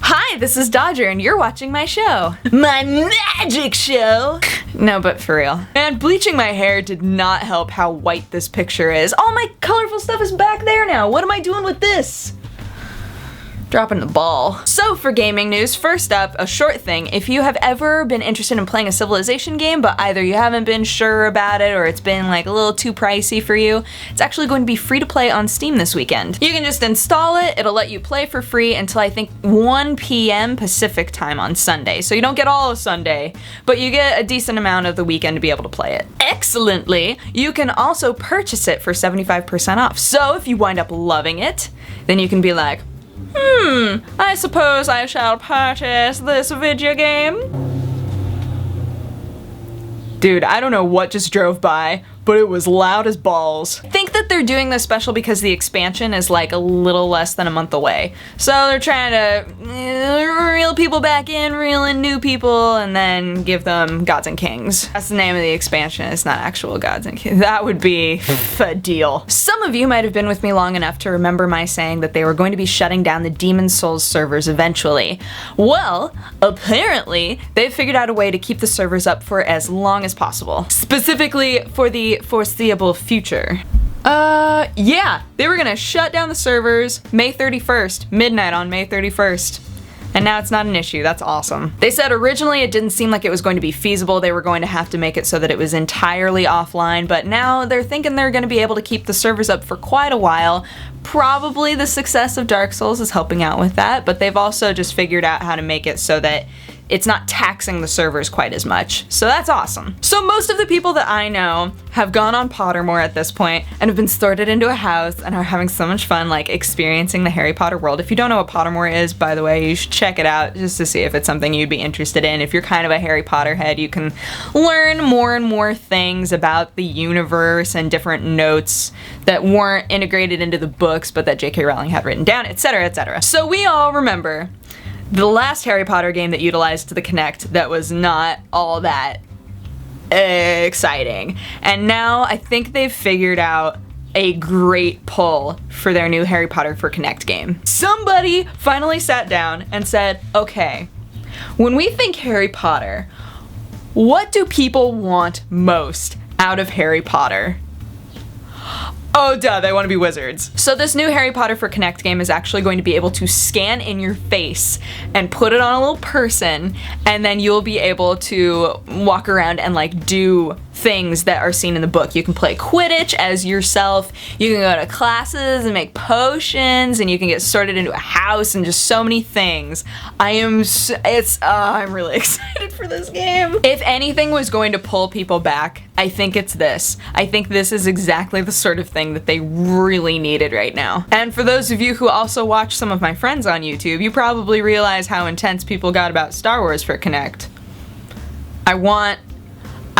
Hi, this is Dodger, and you're watching my show. My magic show! No, but for real. And bleaching my hair did not help how white this picture is. All my colorful stuff is back there now. What am I doing with this? Dropping the ball. So for gaming news, first up, a short thing. If you have ever been interested in playing a Civilization game, but either you haven't been sure about it or it's been like a little too pricey for you, it's actually going to be free to play on Steam this weekend. You can just install it, it'll let you play for free until I think 1 p.m. Pacific time on Sunday. So you don't get all of Sunday, but you get a decent amount of the weekend to be able to play it. Excellently, you can also purchase it for 75% off. So if you wind up loving it, then you can be like, I suppose I shall purchase this video game. Dude, I don't know what just drove by, but it was loud as balls. I think that they're doing this special because the expansion is like a little less than a month away. So they're trying to reel people back in, reel in new people, and then give them Gods and Kings. That's the name of the expansion. It's not actual Gods and Kings. That would be a deal. Some of you might have been with me long enough to remember my saying that they were going to be shutting down the Demon's Souls servers eventually. Well, apparently they figured out a way to keep the servers up for as long as possible. Specifically for the foreseeable future. Yeah, they were gonna shut down the servers May 31st, midnight on May 31st. And now it's not an issue. That's awesome. They said originally it didn't seem like it was going to be feasible. They were going to have to make it so that it was entirely offline, but now they're thinking they're going to be able to keep the servers up for quite a while. Probably the success of Dark Souls is helping out with that, but they've also just figured out how to make it so that it's not taxing the servers quite as much. So that's awesome. So most of the people that I know have gone on Pottermore at this point and have been sorted into a house and are having so much fun like experiencing the Harry Potter world. If you don't know what Pottermore is, by the way, you should check it out just to see if it's something you'd be interested in. If you're kind of a Harry Potter head, you can learn more and more things about the universe and different notes that weren't integrated into the books but that J.K. Rowling had written down, etc., etc. So we all remember the last Harry Potter game that utilized the Kinect that was not all that exciting. And now I think they've figured out a great pull for their new Harry Potter for Kinect game. Somebody finally sat down and said, okay, when we think Harry Potter, what do people want most out of Harry Potter? Oh duh, they want to be wizards. So this new Harry Potter for Kinect game is actually going to be able to scan in your face and put it on a little person, and then you'll be able to walk around and like do things that are seen in the book. You can play Quidditch as yourself, you can go to classes and make potions, and you can get sorted into a house and just so many things. I'm really excited for this game. If anything was going to pull people back, I think it's this. I think this is exactly the sort of thing that they really needed right now. And for those of you who also watch some of my friends on YouTube, you probably realize how intense people got about Star Wars for Kinect. I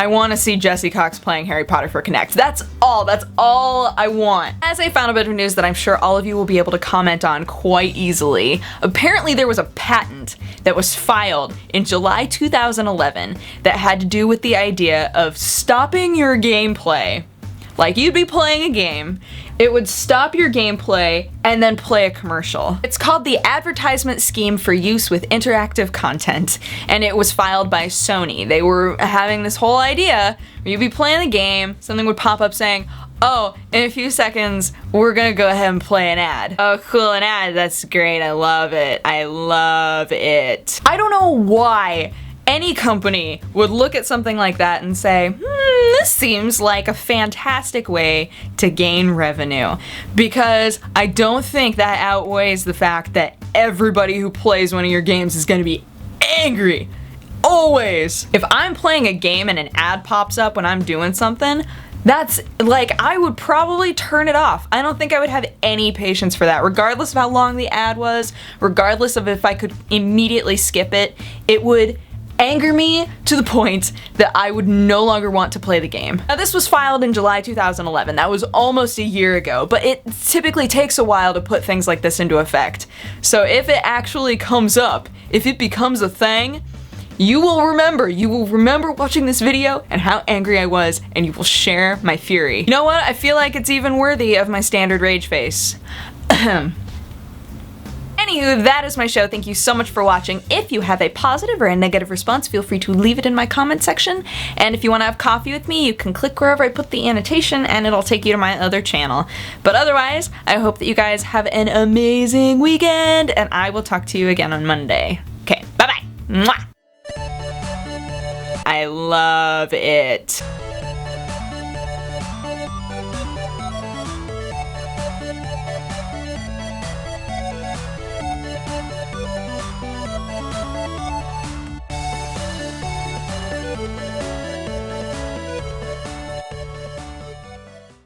want to see Jesse Cox playing Harry Potter for Kinect. That's all I want. As a final bit of news that I'm sure all of you will be able to comment on quite easily, apparently there was a patent that was filed in July 2011 that had to do with the idea of stopping your gameplay. Like you'd be playing a game, it would stop your gameplay and then play a commercial. It's called the Advertisement Scheme for Use with Interactive Content, and it was filed by Sony. They were having this whole idea where you'd be playing the game, something would pop up saying, oh, in a few seconds, we're gonna go ahead and play an ad. Oh, cool, an ad, that's great, I love it. I love it. I don't know why any company would look at something like that and say, this seems like a fantastic way to gain revenue, because I don't think that outweighs the fact that everybody who plays one of your games is going to be angry. Always. If I'm playing a game and an ad pops up when I'm doing something, that's like, I would probably turn it off. I don't think I would have any patience for that, regardless of how long the ad was, regardless of if I could immediately skip it. It would anger me to the point that I would no longer want to play the game. Now this was filed in July 2011, that was almost a year ago, but it typically takes a while to put things like this into effect. So if it actually comes up, if it becomes a thing, you will remember watching this video and how angry I was, and you will share my fury. You know what? I feel like it's even worthy of my standard rage face. Anywho, that is my show. Thank you so much for watching. If you have a positive or a negative response, feel free to leave it in my comment section. And if you want to have coffee with me, you can click wherever I put the annotation and it'll take you to my other channel. But otherwise, I hope that you guys have an amazing weekend, and I will talk to you again on Monday. Okay, bye-bye. Mwah! I love it.